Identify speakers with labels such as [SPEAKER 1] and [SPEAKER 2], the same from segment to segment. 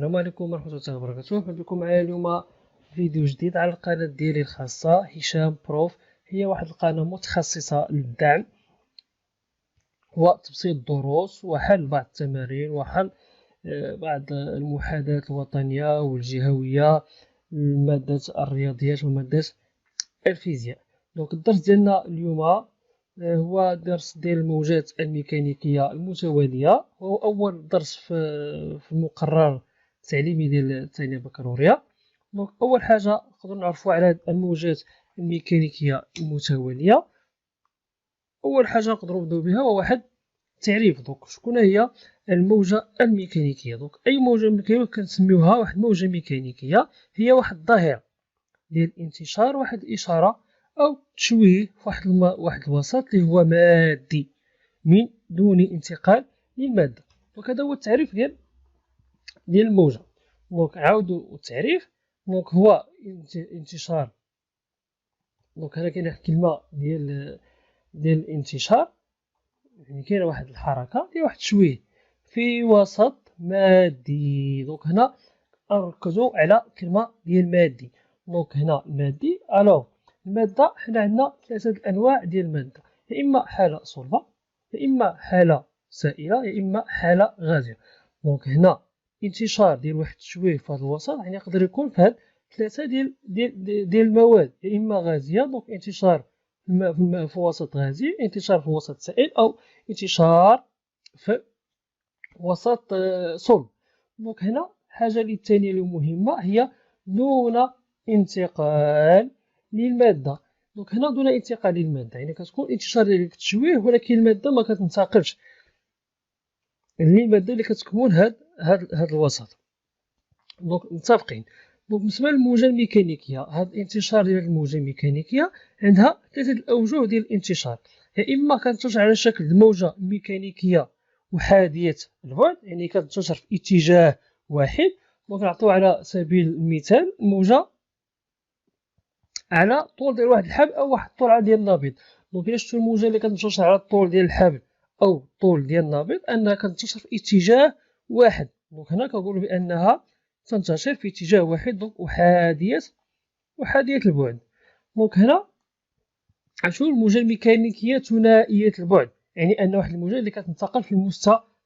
[SPEAKER 1] السلام عليكم ورحمة الله وبركاته. مرحبا بكم معايا اليوم فيديو جديد على القناة ديالي الخاصة هشام بروف. هي واحد القناة متخصصة للدعم وتبسيط الدروس وحل بعض التمارين وحل بعض المحاضرات الوطنية والجهوية، المادة الرياضيات ومادة الفيزياء. دونك الدرس ديالنا اليوم هو درس ديال الموجات الميكانيكية المتوالية، وهو أول درس في المقرر التعليمي ديال الثانية البكالوريا. دونك أول حاجة نقدرو نعرفو على هاد الموجات الميكانيكية المتوالية. أول حاجة نقدرو نبداو بها هو واحد التعريف. دونك شكون هي الموجة الميكانيكية؟ دونك أي موجة ميكانيكية كنسميوها واحد موجة ميكانيكية، هي واحد الظاهرة ديال انتشار واحد الإشارة أو تشويه في واحد الوسط اللي هو مادي من دون انتقال للمادة. دونك هذا هو التعريف ديال الموجة. دونك نعاودو التعريف. دونك هو انتشار. دونك هنا كاينه الكلمة ديال الانتشار، يعني كاينه واحد الحركة ديال واحد التشويه في وسط مادي. دونك هنا نركزو على كلمة ديال مادي. دونك هنا المادي. الوغ المادة حنا عندنا ثلاثة الأنواع ديال المادة، يا إما حالة صلبة، يا إما حالة سائلة، يا إما حالة غازية. دونك هنا انتشار ديال واحد التشويه في هذا الوسط يعني يقدر يكون في هاد ثلاثة ديال المواد، يا إما غازية، دونك انتشار في وسط غازي، انتشار في وسط سائل، أو انتشار في وسط صلب. دونك هنا حاجة اللي الثانية اللي مهمة هي دون انتقال للمادة. دونك هنا دون انتقال للمادة يعني كتكون انتشار ديال التشويه ولكن المادة ما كتنتقلش للمادة اللي كتكون هاد الوسط. دونك متفقين. دونك بالنسبة للموجة الميكانيكية، هاد الانتشار ديال الموجة الميكانيكية عندها ثلاثة الأوجه ديال الانتشار، يا إما كتنتشر على شكل موجة ميكانيكية أحادية البعد يعني كتنتشر في اتجاه واحد. دونك نعطيو على سبيل المثال موجة على طول ديال واحد الحبل أو واحد الطول ديال النابض. دونك إلا شفتو الموجة اللي كتنتشر على الطول ديال الحبل أو الطول ديال النابض أنها كتنتشر في اتجاه واحد. دونك هنا كنقولو بأنها تنتشر في اتجاه واحد، دونك أحادية البعد. دونك هنا غنشوفو الموجة الميكانيكية ثنائية البعد، يعني أن واحد الموجة اللي كتنتقل في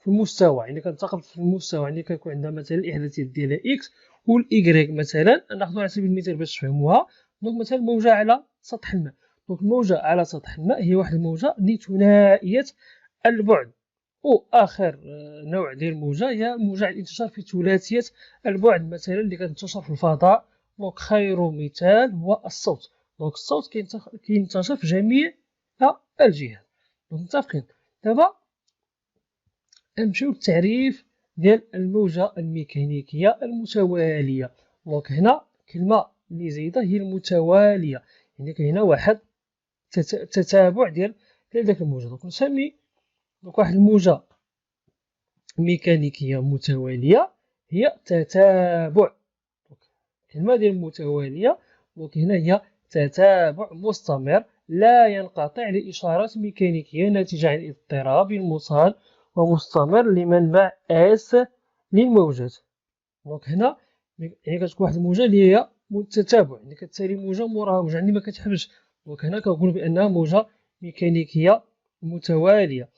[SPEAKER 1] المستوى يعني كتنتقل في المستوى، يعني كيكون عندها مثلا الإحداثيات ديالها إكس والإكغيك. مثلا ناخدو على سبيل المثال باش تفهموها. دونك مثلا موجة على سطح الماء. دونك الموجة على سطح الماء هي واحد الموجة اللي ثنائية البعد. وآخر نوع ديال الموجة هي الموجة على الانتشار في ثلاثية البعد، مثلا اللي كتنتشر في الفضاء. دونك خير مثال هو الصوت. دونك الصوت كينتشر في جميع الجهات. دونك متفقين. دابا نمشيو للتعريف ديال الموجة الميكانيكية المتوالية. دونك هنا كلمة اللي زايدة هي المتوالية، يعني كاين هنا واحد تتابع ديال داك الموجة. دونك نسمي واحد الموجة ميكانيكية متوالية هي تتابع. الكلمة ديال المتوالية دونك هنا هي تتابع مستمر لا ينقطع لإشارات ميكانيكية ناتجة عن اضطراب مصال ومستمر لمنبع اس للموجات. دونك هنا يعني كتكون واحد الموجة اللي هي تتابع، يعني كتسالي موجة موراها موجة يعني ما كتحبش. دونك هنا كنقولو بأنها موجة ميكانيكية متوالية.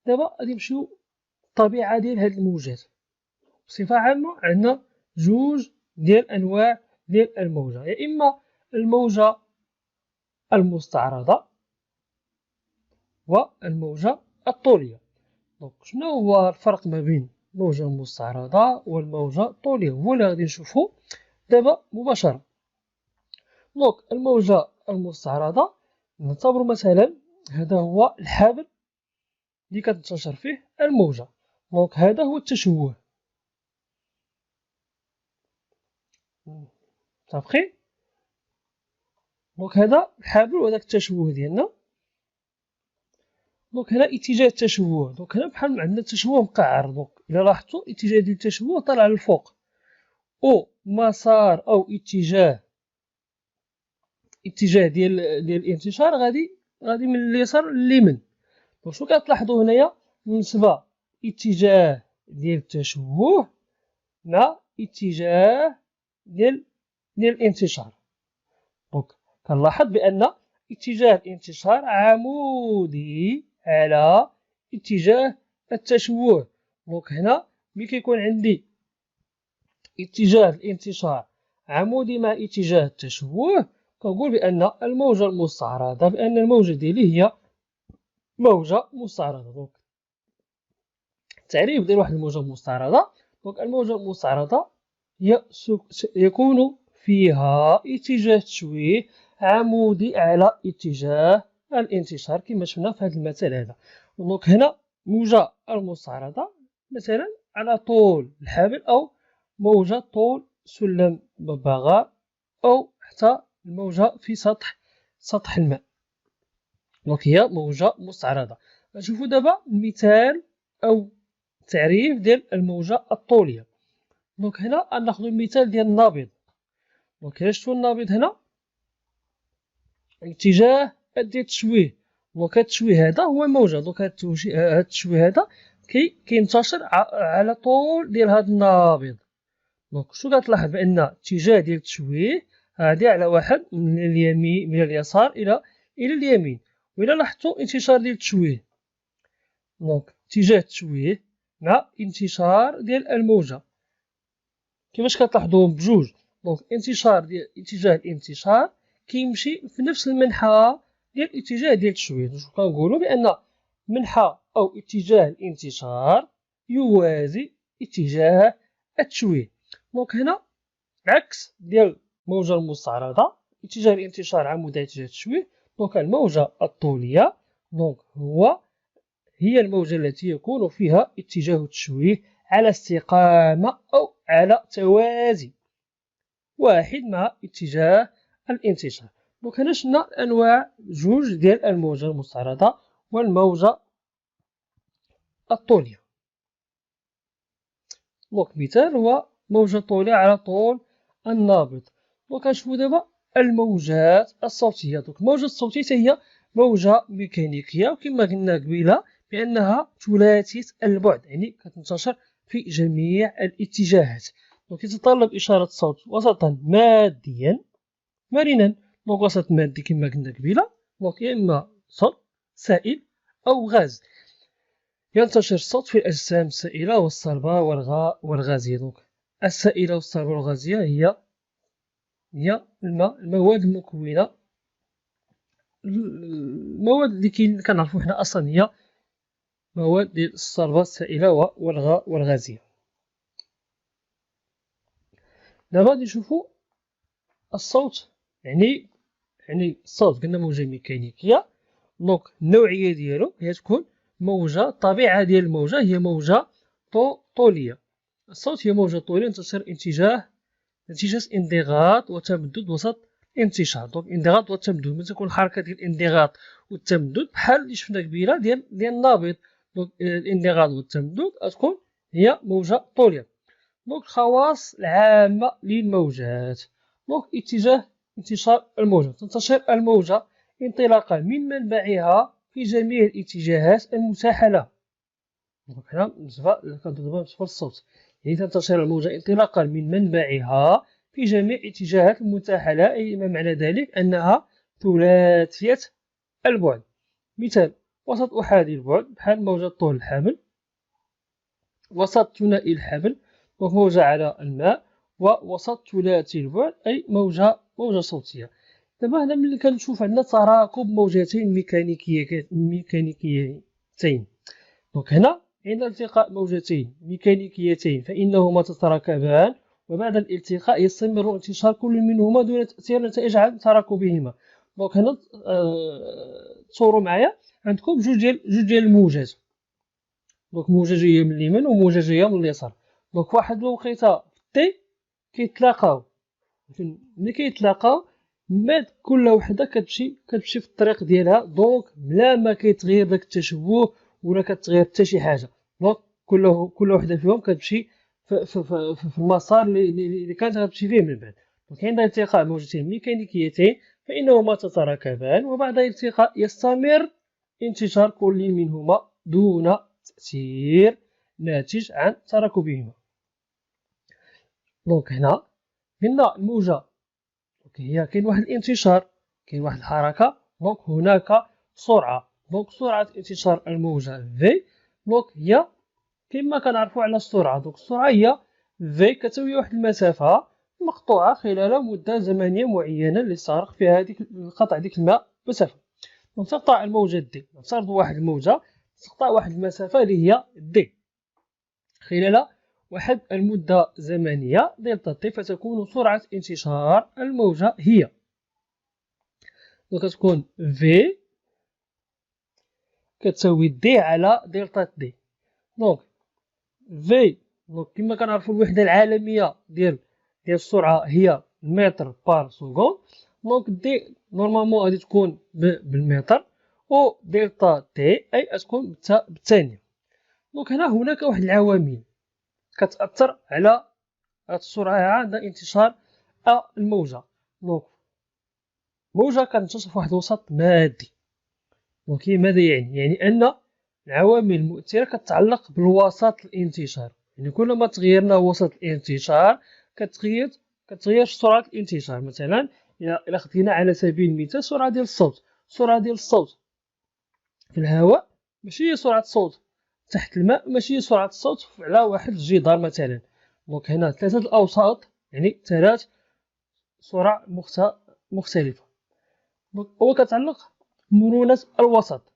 [SPEAKER 1] دابا غادي نمشيو الطبيعة ديال هاد الموجات. بصفة عامة عندنا جوج ديال أنواع ديال الموجة، يا إما الموجة المستعرضة والموجة الطولية. دونك شنو هو الفرق ما بين الموجة المستعرضة والموجة الطولية؟ هو اللي غادي نشوفو دابا مباشرة. دونك الموجة المستعرضة نعتبرو مثلا هذا هو الحبل اللي كتنتشر فيه الموجة. دونك هذا هو التشوه. متفقين؟ دونك هذا الحبل وهذاك التشوه ديالنا. دونك هنا اتجاه التشوه. دونك هنا بحال عندنا التشوه مقعر. دونك إلا لاحظتو اتجاه ديال التشوه طالع للفوق، أو مسار أو اتجاه ديال الانتشار غادي من اليسار لليمين. دونك شنو كتلاحظو هنايا بالنسبة اتجاه ديال التشوه مع اتجاه ديال الانتشار. دونك كنلاحظ بأن اتجاه الانتشار عمودي على اتجاه التشوه. دونك هنا ملي كيكون عندي اتجاه الانتشار عمودي مع اتجاه التشوه، كنقول بأن الموجة المستعرضة بأن الموجة ديالي هي موجة مستعرضة. دونك التعريف ديال واحد الموجة مستعرضة، دونك الموجة المستعرضة هي يكون فيها اتجاه التشويه عمودي على اتجاه الانتشار كما شفنا في هذا المثال هذا. دونك هنا موجة المستعرضة مثلا على طول الحبل أو موجة طول سلم ببغاء أو حتى الموجة في سطح الماء. دونك هي موجة مستعرضة. نشوفو دابا مثال أو تعريف ديال الموجة الطولية. دونك هنا ناخدو المثال ديال النابض. دونك إلا شفتو النابض هنا اتجاه ديال التشويه، دونك هاد التشويه هذا هو موجة. دونك هاد التشويه هذا كينتشر على طول ديال هاد النابض. دونك شنو كتلاحظ بأن اتجاه ديال التشويه غادي على واحد من اليمين من اليسار إلى اليمين. وإلا لاحظتو انتشار ديال التشويه، دونك اتجاه التشويه مع انتشار ديال الموجة كيفاش كتلاحظوهم بجوج. دونك انتشار ديال اتجاه الانتشار كيمشي في نفس المنحى ديال الاتجاه ديال التشويه. دونك كنقولوا بأن منحى أو اتجاه الانتشار يوازي اتجاه التشويه. دونك هنا عكس ديال الموجة المستعرضة اتجاه الانتشار عمودي على اتجاه التشويه. دونك الموجة الطولية دونك هي الموجة التي يكون فيها اتجاه التشويه على استقامة أو على توازي واحد مع اتجاه الانتشار. دونك هنا شفنا أنواع جوج ديال الموجة المستعرضة والموجة الطولية. دونك مثال هو موجة طولية على طول النابض. دونك غنشوفو دابا الموجات الصوتية. دونك الموجة الصوتية هي موجة ميكانيكية وكما قلنا قبيلة بأنها ثلاثية البعد، يعني كتنتشر في جميع الاتجاهات. دونك يتطلب إشارة الصوت وسطا ماديا مرنا. دونك وسط مادي كما قلنا قبيلة، دونك يا إما صلب سائل أو غاز. ينتشر الصوت في الأجسام السائلة والصلبة والغازية. دونك السائلة والصلبة والغازية هي المواد المكونة، المواد اللي كنعرفو حنا أصلا هي مواد ديال الصلبة السائلة والغازية. دابا غادي نشوفو الصوت. يعني الصوت قلنا موجة ميكانيكية. دونك النوعية ديالو هي تكون موجة، الطبيعة ديال الموجة هي موجة طولية. الصوت هي موجة طولية تنتشر نتيجة انضغاط وتمدد وسط الانتشار. دونك انضغاط وتمدد ملي تكون الحركة ديال الانضغاط والتمدد بحال اللي شفنا قبيلة ديال النابض. دونك الانضغاط والتمدد غتكون هي موجة طولية. دونك الخواص العامة للموجات. دونك اتجاه انتشار الموجة، تنتشر الموجة انطلاقا من منبعها في جميع الاتجاهات المتاحة لها. دونك هنا بالنسبة للصوت، يعني تنتشر الموجة انطلاقا من منبعها في جميع الاتجاهات المتاحة لها، أي ما معنى ذلك أنها ثلاثية البعد. مثال وسط أحادي البعد بحال موجة طول الحبل، وسط ثنائي الحبل وموجة على الماء، ووسط ثلاثي البعد أي موجة صوتية. دابا هنا ملي كنشوف عندنا تراكب موجتين ميكانيكيتين. دونك هنا عند التقاء موجتين ميكانيكيتين فإنهما تتراكبان، وبعد الالتقاء يستمر انتشار كل منهما دون تأثير نتائج عن تراكبهما. دونك هنا تصوروا معايا عندكم جوج ديال الموجات. دونك موجة جاية من اليمين وموجة جاية من اليسار. دونك واحد الوقيته في تي كيتلاقاو. ملي كيتلاقاو كل وحدة كتمشي في الطريق ديالها. دونك بلا ما كيتغير داك التشوه ولا كتغير حتى شي حاجة. دونك كل وحدة فيهم كتمشي في المسار اللي كانت غتمشي فيه من بعد. دونك عند التقاء موجتين ميكانيكيتين فإنهما تتراكبان، وبعد الالتقاء يستمر انتشار كل منهما دون تأثير ناتج عن تراكبهما. دونك هنا قلنا الموجة هي كاين واحد الانتشار، كاين واحد الحركة، دونك هناك سرعة. دونك سرعة انتشار الموجة في، دونك هي كما كنعرفو على السرعة. دونك السرعة هي في كتساوي واحد المسافة مقطوعة خلال مدة زمنية معينة اللي استغرق فيها هذيك قطع ديك الماء مسافة. دونك تقطع الموجة دي، نفترض واحد الموجة تقطع واحد المسافة اللي هي دي خلال واحد المدة زمنية دلتا تي، فتكون سرعة انتشار الموجة هي كتكون في كتساوي دي على دلتا تي. دونك في كما كنعرفو الوحدة العالمية ديال السرعة هي متر بار سكوند. دونك دي نورمالمون غادي تكون بالمتر، و دلتا تي أي تكون بالثانية. دونك هناك واحد العوامل كتأثر على هاد السرعة عند انتشار الموجة. دونك موجة كتنتشر في واحد الوسط مادي. دونك ماذا يعني؟ يعني أن العوامل المؤثرة كتتعلق بالوسط الانتشار، يعني كلما تغيرنا وسط الانتشار كتغير سرعة الانتشار. مثلا إلا خدينا على سبيل المثال السرعة ديال الصوت، السرعة ديال الصوت في الهواء ماشي هي سرعة الصوت تحت الماء، ماشي هي سرعة الصوت على واحد الجدار مثلا. دونك هنا ثلاثة الأوساط يعني ثلاث سرع مختلفة. دونك هو كتعلق بمرونة الوسط.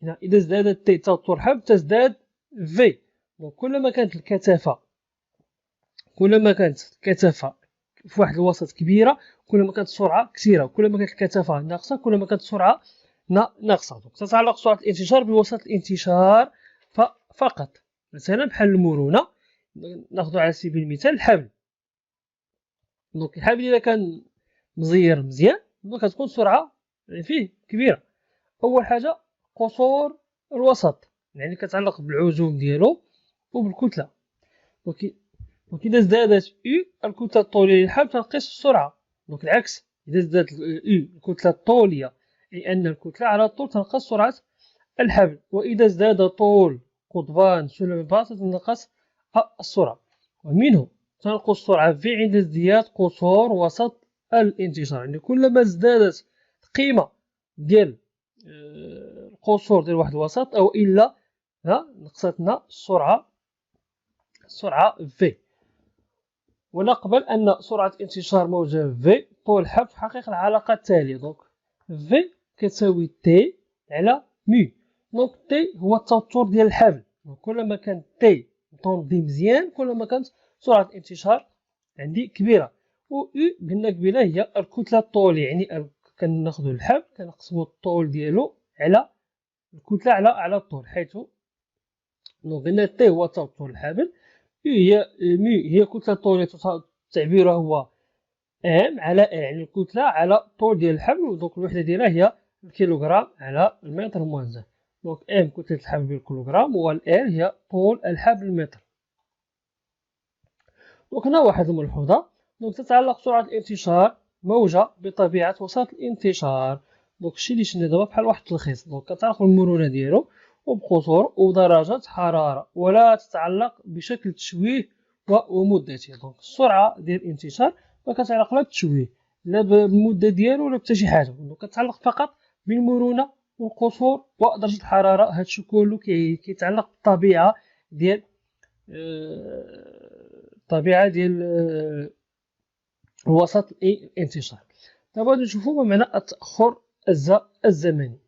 [SPEAKER 1] هنا إذا ازدادت تي ترحب تزداد في. دونك كلما كانت الكثافة في واحد الوسط كبيرة كلما كانت السرعة كثيرة، وكلما كانت الكثافة ناقصة كلما كانت السرعة ناقصة. دونك تتعلق سرعة الانتشار بوسط الانتشار فقط. مثلا بحال المرونة، ناخذ على سبيل المثال الحبل. دونك الحبل إذا كان مزير مزيان دونك كتكون السرعة فيه كبيرة. أول حاجة قصور الوسط، يعني كتعلق بالعزوم ديالو وبالكتلة. دونك إذا ازدادت الكتلة الطولية للحبل تنقص السرعة. دونك العكس، إذا ازدادت الكتلة الطولية أي أن الكتلة على الطول تنقص سرعة الحبل، وإذا ازداد طول قضبان سلم الباص تنقص السرعة. ومنه تنقص السرعة في عند ازدياد قصور وسط الانتشار، يعني كلما ازدادت القيمة ديال القصور ديال واحد الوسط أو إلا نقصتنا السرعة في. ونقبل أن سرعة انتشار موجة في طول الحبل في حقيقة العلاقة التالية. دونك في كتساوي تي على مي. دونك تي هو التوتر ديال الحبل، كلما كان تي مطوندي مزيان كلما كانت سرعة الانتشار عندي كبيرة. و قلنا قبيله هي الكتلة الطولية، يعني كناخدو الحبل كنقسمو الطول ديالو على الكتلة على الطول، حيث قلنا تي هو توتر الحبل، هي مي هي الكتلة الطولية تعبيرها هو ام على ال، يعني الكتلة على الطول ديال الحبل. دونك الوحدة ديالها هي الكيلوغرام على المتر موازن. دونك ام كتلة الحبل بالكيلوغرام، وال هي طول الحبل المتر. دونك هنا واحد الملحوظة، دونك تتعلق سرعة الانتشار موجة بطبيعة وسط الانتشار. دونك الشيء اللي شفنا دابا بحال واحد التلخيص. دونك كتعرف المرونة ديالو وبقصور ودرجة حرارة، ولا تتعلق بشكل تشويه ومدته. دونك السرعة ديال الانتشار ما كتعلق لا بالتشويه لا بالمدة ديالو ولا حتى شي حاجة. دونك كتعلق فقط بالمرونة والقصور ودرجة الحرارة. هادشي كله كيتعلق بالطبيعة ديال الوسط الانتشار. دابا غادي نشوفو ما معنى التأخر الزمني.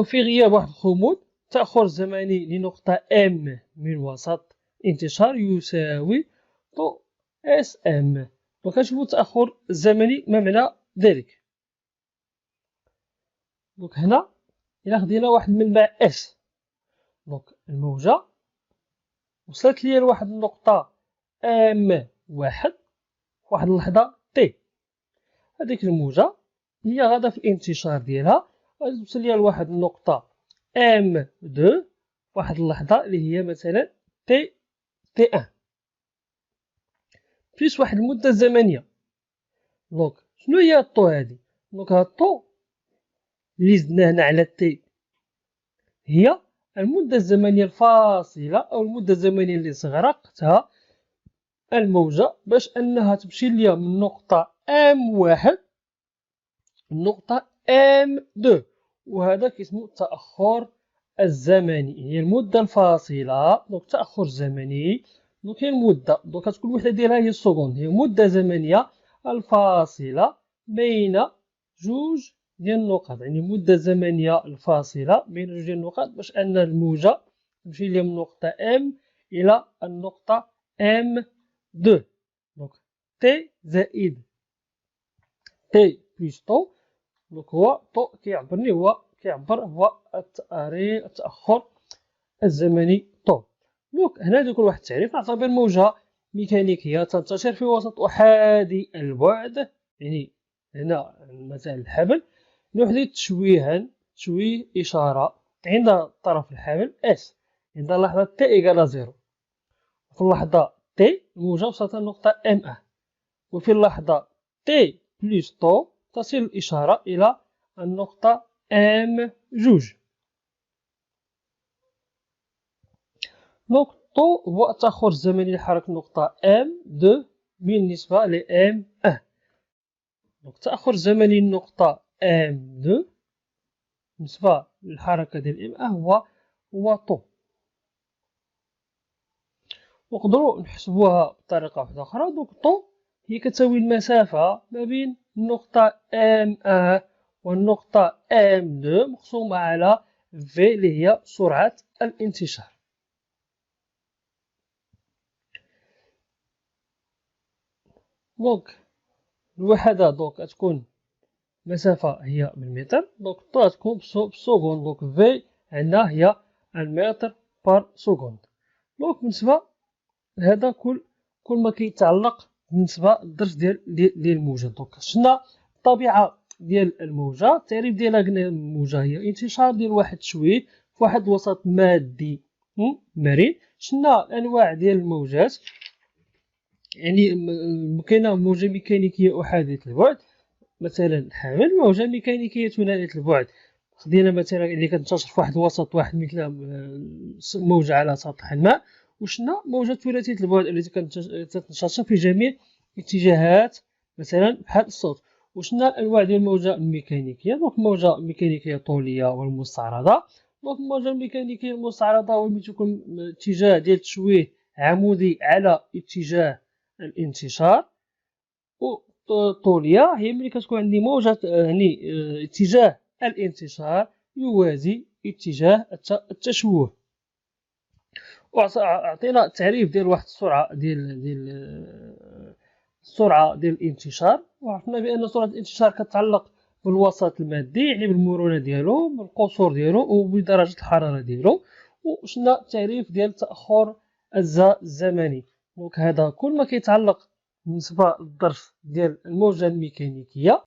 [SPEAKER 1] في غياب واحد الخمود التأخر الزمني لنقطة M من وسط انتشار يساوي طو اس ام. كنشوفو التأخر الزمني ما معنى ذلك. هنا إلا خدينا واحد المنبع اس، الموجة وصلت ليا لواحد النقطة ام واحد فواحد اللحظة تي. هذيك الموجة هي غادا في الانتشار ديالها غادي توصل ليا لواحد النقطة ام دو فواحد اللحظة اللي هي مثلا تي ان فيش واحد المدة زمنية. شنو هي الطو هادي؟ هاد الطو اللي زدنا هنا على تي هي المدة الزمنية الفاصلة أو المدة الزمنية اللي استغرقتها الموجة باش أنها تمشي ليا من نقطة M1 لنقطة M2، وهذا كيسمو التأخر الزمني، هي المدة الفاصلة. دونك التأخر الزمني، دونك هي المدة، دونك كتكون الوحدة ديالها هي السكوند، هي مدة زمنية الفاصلة بين جوج ديال النقط، يعني المدة الزمنية الفاصلة بين جوج ديال النقط باش أن الموجة تمشي ليا من النقطة M إلى النقطة M2. دونك T زائد T بلس طو، دونك هو طو كيعبر هو التأخر الزمني طو. دونك هنا ندير واحد التعريف، نعتبر موجة ميكانيكية تنتشر في وسط أحادي البعد، يعني هنا مثلا الحبل، نحدث تشويه إشارة عند طرف الحبل S عند اللحظة T إيكال 0، وفي اللحظة T الموجة وصلت للنقطة M1، وفي اللحظة T بلس طو تصل الإشارة إلى النقطة M2. دونك طو هو التأخر الزمني لحركة النقطة M2 بالنسبة ل M1. دونك التأخر الزمني للنقطة M2 بالنسبة للحركة ديال M1 هو طو. نقدرو نحسبوها بطريقة واحدة أخرى. دونك طو هي كتساوي المسافة ما بين النقطة M1 والنقطة M2 مقسومة على V اللي هي سرعة الانتشار. دونك الوحدة دونك غتكون المسافة هي بالمتر، دونك طو غتكون بالسكوند، دونك V عندنا هي المتر بار سكوند. دونك بالنسبة لهذا كل ما كيتعلق بالنسبة للظرف ديال الموجة. دونك شفنا الطبيعة ديال الموجة، التعريف ديالها قلنا الموجة هي انتشار ديال واحد التشويه في واحد الوسط مادي مرن. شفنا الأنواع ديال الموجات، يعني كاينة موجة ميكانيكية أحادية البعد مثلا الحمل، موجة ميكانيكية ثنائية البعد خدينا مثلا اللي كتنتشر في واحد الوسط واحد مثل موجة على سطح الماء. وشنا موجة ثلاثية البعد التي كتنتشر في جميع الاتجاهات مثلا بحال الصوت. وشنا الأنواع ديال الموجة الميكانيكية، دونك الموجة الميكانيكية الطولية والمستعرضة. دونك الموجة الميكانيكية المستعرضة هو ملي تكون اتجاه ديال التشويه عمودي على اتجاه الانتشار، والطولية هي ملي كتكون عندي موجة يعني اتجاه الانتشار يوازي اتجاه التشوه. وعطينا تعريف ديال واحد السرعة السرعة ديال الانتشار، وعرفنا بأن سرعة الانتشار كتعلق بالوسط المادي، يعني بالمرونة ديالو، بالقصور ديالو، وبدرجة الحرارة ديالو. وشنا التعريف ديال التأخر الزمني. دونك هذا كل ما كيتعلق بالنسبة للظرف ديال الموجة الميكانيكية.